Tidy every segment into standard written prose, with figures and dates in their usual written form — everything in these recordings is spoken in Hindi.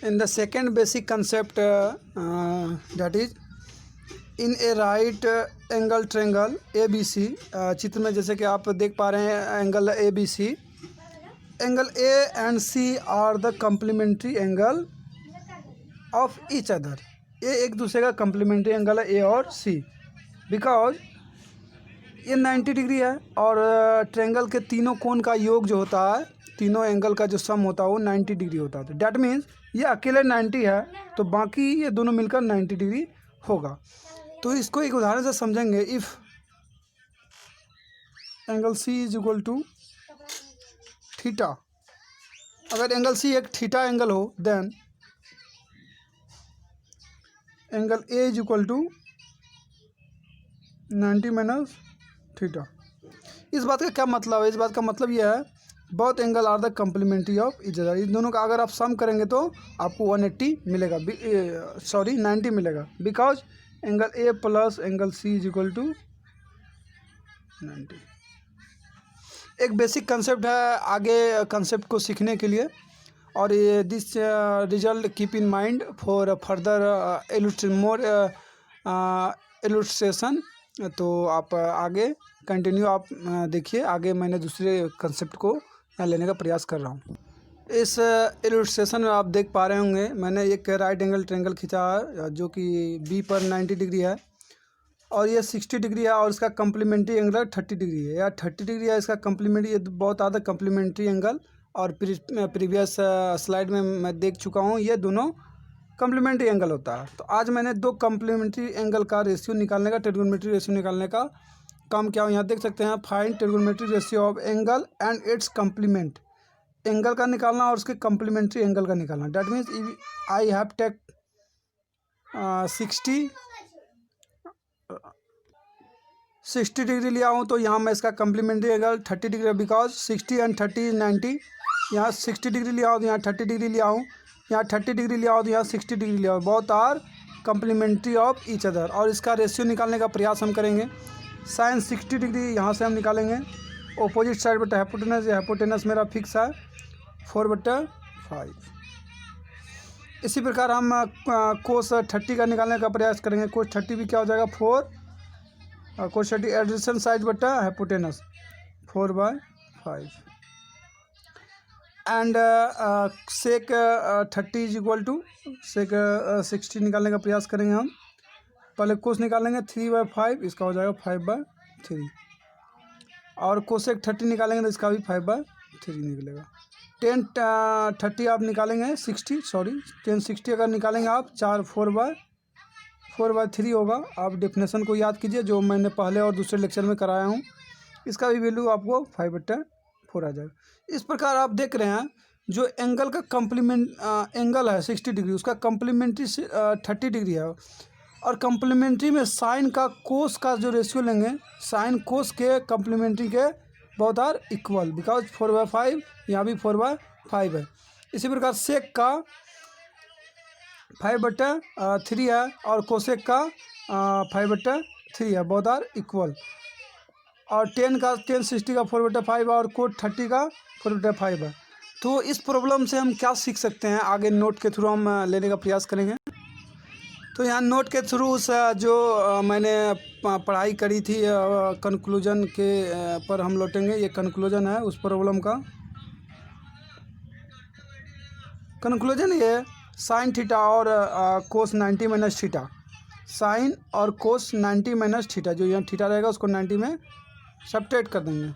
In the second basic concept, that is in a right angle triangle ABC, चित्र में जैसे कि आप देख पा रहे हैं angle ABC, angle A and C are the complementary angle of each other. ये एक दूसरे का complementary एंगल है A और C, because ये 90 डिग्री है और ट्रायंगल के तीनों कोण का योग जो होता है, तीनों एंगल का जो सम होता है वो 90 डिग्री होता है. तो डैट मीन्स ये अकेले 90 है तो बाकी ये दोनों मिलकर 90 डिग्री होगा. तो इसको एक उदाहरण से समझेंगे. If angle C is equal to theta, अगर एंगल सी एक थीटा एंगल हो, then angle A is equal to 90 minus theta. इस बात का क्या मतलब है? इस बात का मतलब यह है both angle are the complementary of each other. इन दोनों का अगर आप सम करेंगे तो आपको 180 मिलेगा, 90 मिलेगा, because angle A plus angle C is equal to 90. एक बेसिक कंसेप्ट है आगे कंसेप्ट को सीखने के लिए, और ये this result keep in mind for further more illustration. तो आप आगे कंटिन्यू आप देखिए, आगे मैंने दूसरे कंसेप्ट को लेने का प्रयास कर रहा हूँ. इस इलस्ट्रेशन में आप देख पा रहे होंगे मैंने एक राइट एंगल ट्रायंगल खींचा है जो कि बी पर 90 डिग्री है और ये 60 डिग्री है और इसका कम्प्लीमेंट्री एंगल 30 डिग्री है, या 30 डिग्री है इसका कम्प्लीमेंट्री. ये बहुत ज़्यादा कम्प्लीमेंट्री एंगल, और प्रीवियस स्लाइड में मैं देख चुका हूँ ये दोनों कम्प्लीमेंट्री एंगल होता है. तो आज मैंने दो कम्प्लीमेंट्री एंगल का रेशियो निकालने का, ट्रिगोनोमेट्री रेशियो निकालने का काम किया हूँ. यहाँ देख सकते हैं find trigonometry ratio of angle and its complement. Angle का निकालना और उसके कम्प्लीमेंट्री एंगल का निकालना. That means I have take 60 degree लिया हूँ, तो यहाँ मैं इसका complementary angle 30 degree, because 60 and 30 is 90. यहाँ 60 डिग्री लिया हो तो यहाँ 30 डिग्री लिया हूँ, यहाँ 30 डिग्री लिया हो तो यहाँ 60 डिग्री लिया हो. Both are complementary of each other. और इसका रेशियो निकालने का प्रयास हम करेंगे. साइन 60 डिग्री यहाँ से हम निकालेंगे. ऑपोजिट साइड बटा हाइपोटेनस, ये हाइपोटेनस मेरा फिक्स है 4/5. इसी प्रकार हम कोस 30 का निकालने का प्रयास करेंगे. कोस 30 भी क्या हो जाएगा 4, और कोस 30 एडजेसेंट साइड बटा hypotenuse 4/5. And sec 30 is equal to sec 60 निकालने का प्रयास करेंगे हम. पहले कोस निकालेंगे 3/5, इसका हो जाएगा 5/3, और कोसेक 30 निकालेंगे तो इसका भी 5/3 निकलेगा. 10 30 आप निकालेंगे 60, सॉरी 10 60 अगर निकालेंगे आप 4/3 होगा. आप डेफिनेशन को याद कीजिए जो मैंने पहले और दूसरे लेक्चर में कराया हूँ. इसका भी वैल्यू आपको 5/4 आ जाएगा. इस प्रकार आप देख रहे हैं जो एंगल का कम्प्लीमेंट एंगल है 60 डिग्री, उसका कम्प्लीमेंट्री 30 डिग्री है, और कम्प्लीमेंट्री में साइन का कोस का जो रेशियो लेंगे, साइन कोस के कम्प्लीमेंट्री के बहुत आर इक्वल, बिकॉज 4/5 यहाँ भी 4/5 है. इसी प्रकार सेक का 5/3 है और कोसेक का 5/3 है, बहुत आर इक्वल. और 10 60 का 4/5 और कोट 30 का 4/5 है. तो इस प्रॉब्लम से हम क्या सीख सकते हैं आगे नोट के थ्रू हम लेने का प्रयास करेंगे. तो यहाँ नोट के थ्रू जो मैंने पढ़ाई करी थी कंक्लूजन के पर हम लौटेंगे. ये कंक्लूजन है उस प्रॉब्लम का. कंक्लूजन ये साइन थीटा और कोस 90 माइनस थीटा, साइन और कोस 90 माइनस थीटा, जो यहाँ थीटा रहेगा उसको 90 में सब्ट्रैक्ट कर देंगे.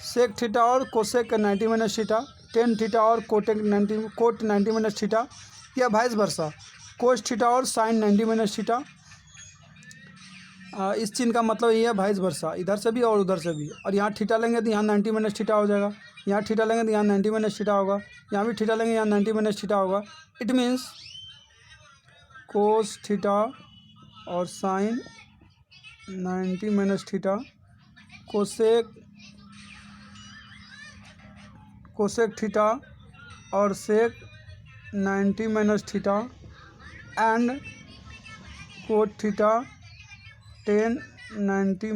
सेक थीटा और cosec 90 minus theta, tan theta और कोट 90 माइनस थीटा, या वाइस वर्सा कोस थीटा और साइन 90 माइनस थीटा. इस चिन्ह का मतलब ये है वाइस वर्सा, इधर से भी और उधर से भी. और यहाँ थीटा लेंगे तो यहाँ 90 माइनस थीटा हो जाएगा, यहाँ थीटा लेंगे तो यहाँ 90 माइनस थीटा होगा, यहाँ भी थीटा लेंगे यहाँ 90 माइनस थीटा होगा. इट मीन्स कोस थीटा और sine 90 minus theta, cosec theta और sec 90 minus theta, and cot theta 10 90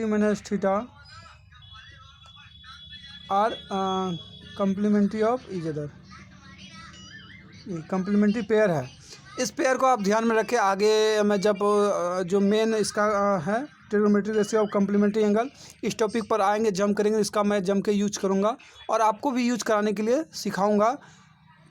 minus theta are complementary of each other, ये कम्प्लीमेंट्री पेयर है। इस पेयर को आप ध्यान में रखें। आगे मैं जब जो मेन इसका है trigonometric ratio of complementary angle, इस टॉपिक पर आएंगे, जम करेंगे, इसका मैं जम के यूज करूँगा और आपको भी यूज कराने के लिए सिखाऊंगा।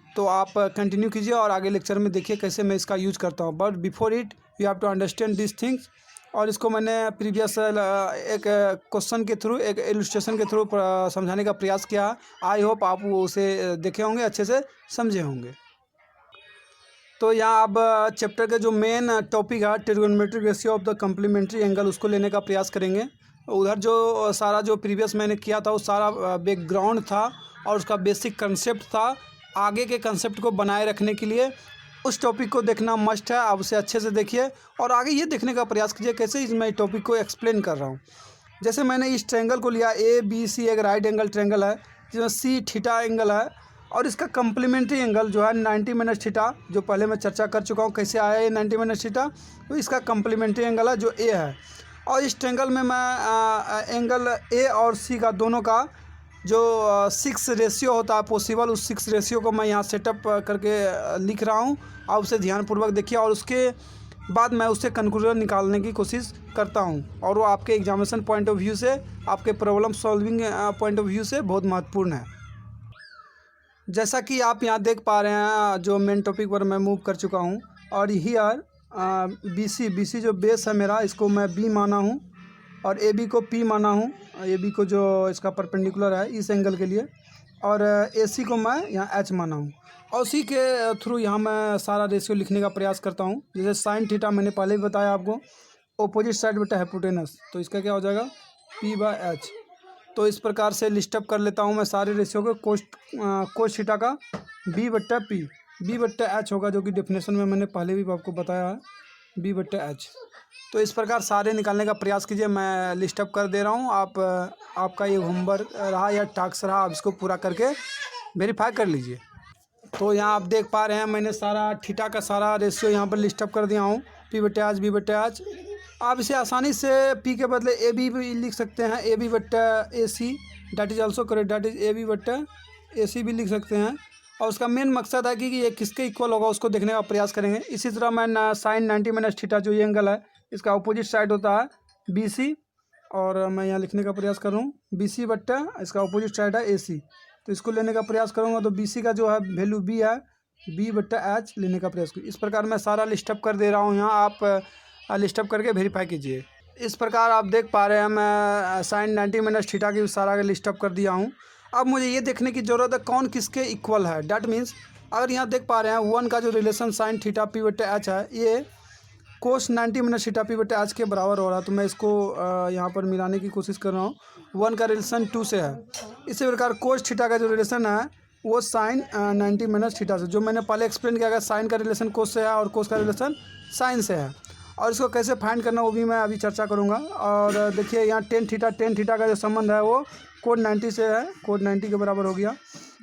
तो आप कंटिन्यू कीजिए और आगे लेक्चर में देखिए कैसे मैं इसका यूज करता हूँ। But before it you have to understand this things. और इसको मैंने प्रीवियस एक क्वेश्चन के थ्रू, एक इलस्ट्रेशन के थ्रू समझाने का प्रयास किया। आई होप आप उसे देखे होंगे, अच्छे से समझे होंगे। तो यहाँ अब चैप्टर के जो मेन टॉपिक है trigonometric ratio of the complementary angle, उसको लेने का प्रयास करेंगे। उधर जो सारा जो प्रीवियस मैंने किया था वो सारा बैकग्राउंड था और उसका बेसिक कंसेप्ट था। आगे के कंसेप्ट को बनाए रखने के लिए उस टॉपिक को देखना मस्ट है। आप उसे अच्छे से देखिए और आगे ये देखने का प्रयास कीजिए कैसे मैं टॉपिक को एक्सप्लेन कर रहा हूँ। जैसे मैंने इस ट्रायंगल को लिया, ABC एक राइट एंगल ट्रायंगल है जिसमें C थीटा एंगल है और इसका कम्प्लीमेंट्री एंगल जो है 90 माइनस थीटा, जो पहले मैं चर्चा कर चुका हूँ कैसे आया ये 90 माइनस थीटा। तो इसका कम्प्लीमेंट्री एंगल है जो A है। और इस ट्रायंगल में मैं एंगल A और C का दोनों का जो 6 रेशियो होता है पॉसिबल, उस 6 रेशियो को मैं यहाँ सेटअप करके लिख रहा हूँ। आप उसे ध्यानपूर्वक देखिए और उसके बाद मैं उससे कंक्लूजन निकालने की कोशिश करता हूँ और वो आपके एग्जामिनेशन पॉइंट ऑफ व्यू से, आपके problem solving point of view से बहुत महत्वपूर्ण है। जैसा कि आप यहाँ देख पा रहे हैं, जो मेन टॉपिक पर मैं मूव कर चुका हूँ और हियर BC जो बेस है मेरा, इसको मैं B माना हूँ और AB को P माना हूँ। AB को जो इसका परपेंडिकुलर है इस एंगल के लिए, और AC को मैं यहाँ H माना हूँ। और उसी के थ्रू यहाँ मैं सारा रेशियो लिखने का प्रयास करता हूँ। जैसे साइन थीटा मैंने पहले भी बताया आपको, ऑपोजिट साइड बटा हाइपोटेनस, तो इसका क्या हो जाएगा P/H। तो इस प्रकार से लिस्टअप कर लेता हूँ मैं सारे रेशियो को। कोस थीटा का B/P, B/H होगा, जो कि डेफिनेशन में मैंने पहले भी आपको बताया है, B/H। तो इस प्रकार सारे निकालने का प्रयास कीजिए। मैं लिस्टअप कर दे रहा हूँ। आपका ये होमवर्क रहा या टास्क रहा, आप इसको पूरा करके वेरीफाई कर लीजिए। तो यहाँ आप देख पा रहे हैं मैंने सारा थीटा का सारा रेशियो यहाँ पर लिस्टअप कर दिया हूँ, P/H, B/H। आप इसे आसानी से P के बदले AB भी लिख सकते हैं, AB/AC, that is also correct, that is AB/AC भी लिख सकते हैं। और उसका मेन मकसद है कि ये किसके इक्वल होगा उसको देखने का प्रयास करेंगे। इसी तरह मैं साइन 90 माइनस थीटा जो ये एंगल है, इसका अपोजिट साइड होता है BC, और मैं यहाँ लिखने का प्रयास कर रहा हूँ BC/, इसका अपोजिट साइड है AC। तो इसको लेने का प्रयास करूँगा तो BC का जो है वैल्यू B है, B/H लेने का प्रयास करूँ। इस प्रकार मैं सारा लिस्टअप कर दे रहा हूँ यहाँ, आप लिस्टअप करके वेरीफाई कीजिए। इस प्रकार आप देख पा रहे हैं मैं साइन 90 माइनस थीटा की सारा लिस्टअप कर दिया हूँ। अब मुझे ये देखने की ज़रूरत है कौन किसके इक्वल है। डैट मीन्स अगर यहाँ देख पा रहे हैं 1 का जो रिलेशन साइन थीटा P/H है, ये कोस 90 माइनस थीटा P/H के बराबर हो रहा है। तो मैं इसको यहाँ पर मिलाने की कोशिश कर रहा हूँ। 1 का रिलेशन 2 से है। इसी प्रकार कोस थीटा का जो रिलेशन है वो साइन 90 माइनस थीटा से, जो मैंने पहले एक्सप्लेन किया गया, साइन का रिलेशन कोस से है और कोस का रिलेशन साइन से है। और इसको कैसे फाइंड करना वो भी मैं अभी चर्चा करूँगा। और देखिए यहाँ टेन थीटा का जो संबंध है वो कोड 90 से है, कोड 90 के बराबर हो गया।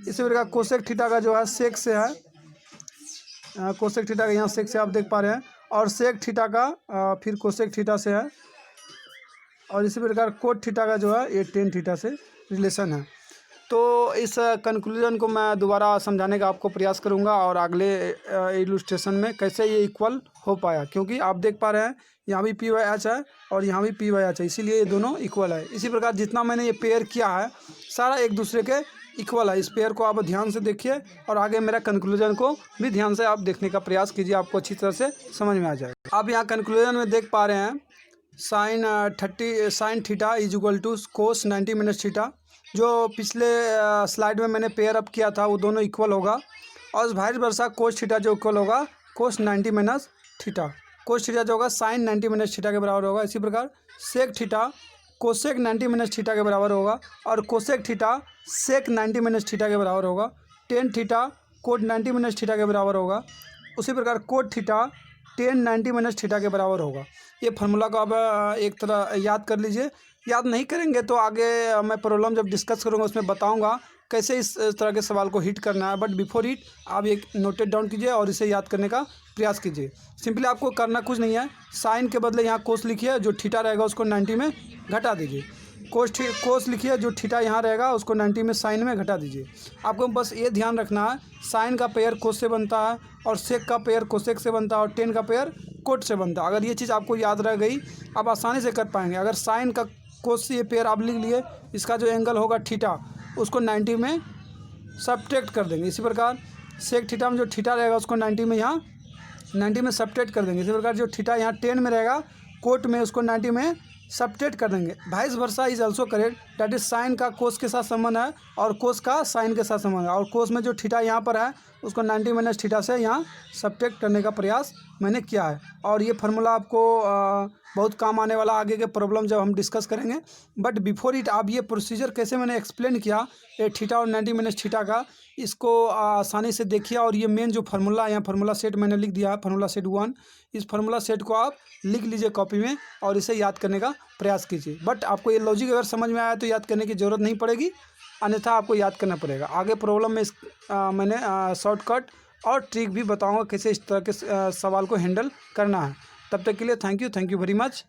इसी प्रकार कोसेक थीटा का जो है सेक से है, कोसेक थीटा का यहाँ सेक से आप देख पा रहे हैं, और सेक थीटा का फिर कोसेक थीटा से है। और इसी प्रकार कोट थीटा का जो है ये टेन थीटा से रिलेशन है। तो इस कंक्लूजन को मैं दोबारा समझाने का आपको प्रयास करूंगा और अगले इलस्ट्रेशन में कैसे ये इक्वल हो पाया, क्योंकि आप देख पा रहे हैं यहाँ भी P/H है और यहाँ भी P/H है, इसीलिए ये दोनों इक्वल है। इसी प्रकार जितना मैंने ये पेयर किया है सारा एक दूसरे के इक्वल है। इस पेयर को आप ध्यान से देखिए और आगे मेरा कंक्लूजन को भी ध्यान से आप देखने का प्रयास कीजिए, आपको अच्छी तरह से समझ में आ जाए। आप यहाँ कंक्लूजन में देख पा रहे हैं sine theta is equal to cos 90 minus theta. जो पिछले स्लाइड में मैंने पेयर अप किया था वो दोनों इक्वल होगा, और वाइस वर्सा कोस थीटा जो इक्वल होगा कोस 90 माइनस थीटा। कोस थीटा जो होगा साइन 90 माइनस थीटा के बराबर होगा। इसी प्रकार sec theta cosec 90 minus theta के बराबर होगा, और cosec theta sec 90 minus theta के बराबर होगा। Tan theta cot 90 minus theta के बराबर होगा। उसी प्रकार cot theta tan 90 minus theta के बराबर होगा। ये फार्मूला को आप एक तरह याद कर लीजिए। याद नहीं करेंगे तो आगे मैं प्रॉब्लम जब डिस्कस करूँगा उसमें बताऊँगा कैसे इस तरह के सवाल को हिट करना है। बट बिफोर इट आप एक नोटेड डाउन कीजिए और इसे याद करने का प्रयास कीजिए। सिंपली आपको करना कुछ नहीं है, साइन के बदले यहाँ कोस लिखिए, जो थीटा रहेगा उसको 90 में घटा दीजिए। कोस लिखिए, जो थीटा यहाँ रहेगा उसको 90 में साइन में घटा दीजिए। आपको बस ये ध्यान रखना है, साइन का पेयर कोस से बनता है और सेक का पेयर कोसेक से बनता है और टेन का पेयर कोट से बनता है। अगर ये चीज़ आपको याद रह गई, आप आसानी से कर पाएंगे। अगर साइन का कोस से ये पेयर आप लिख लिए, इसका जो एंगल होगा थीटा, उसको 90 में सब्ट्रैक्ट कर देंगे। इसी प्रकार सेक थीटा में जो थीटा रहेगा उसको 90 में यहाँ 90 में सब्ट्रैक्ट कर देंगे। इसी प्रकार जो थीटा यहाँ 10 में रहेगा कोट में, उसको 90 में सब्ट्रैक्ट कर देंगे। Vice versa is also correct, that is sine का कोस के साथ संबंध है और कोस का साइन के साथ संबंध है, और कोस में जो थीटा यहाँ पर है उसको 90 माइनस थीटा से यहाँ सब्ट्रैक्ट करने का प्रयास मैंने किया है। और ये फार्मूला आपको बहुत काम आने वाला आगे के प्रॉब्लम जब हम डिस्कस करेंगे। बट बिफोर इट आप ये प्रोसीजर कैसे मैंने एक्सप्लेन किया ये थीटा और 90 माइनस थीटा का, इसको आसानी से देखिए। और ये मेन जो फार्मूला यहाँ फार्मूला सेट मैंने लिख दिया है, फार्मूला सेट 1, इस फार्मूला सेट को आप लिख लीजिए कॉपी में और इसे याद करने का प्रयास कीजिए। बट आपको ये लॉजिक अगर समझ में आया तो याद करने की ज़रूरत नहीं पड़ेगी, अन्यथा आपको याद करना पड़ेगा। आगे प्रॉब्लम में मैंने शॉर्टकट और ट्रिक भी बताऊंगा कैसे इस तरह के सवाल को हैंडल करना है। तब तक के लिए थैंक यू वेरी मच।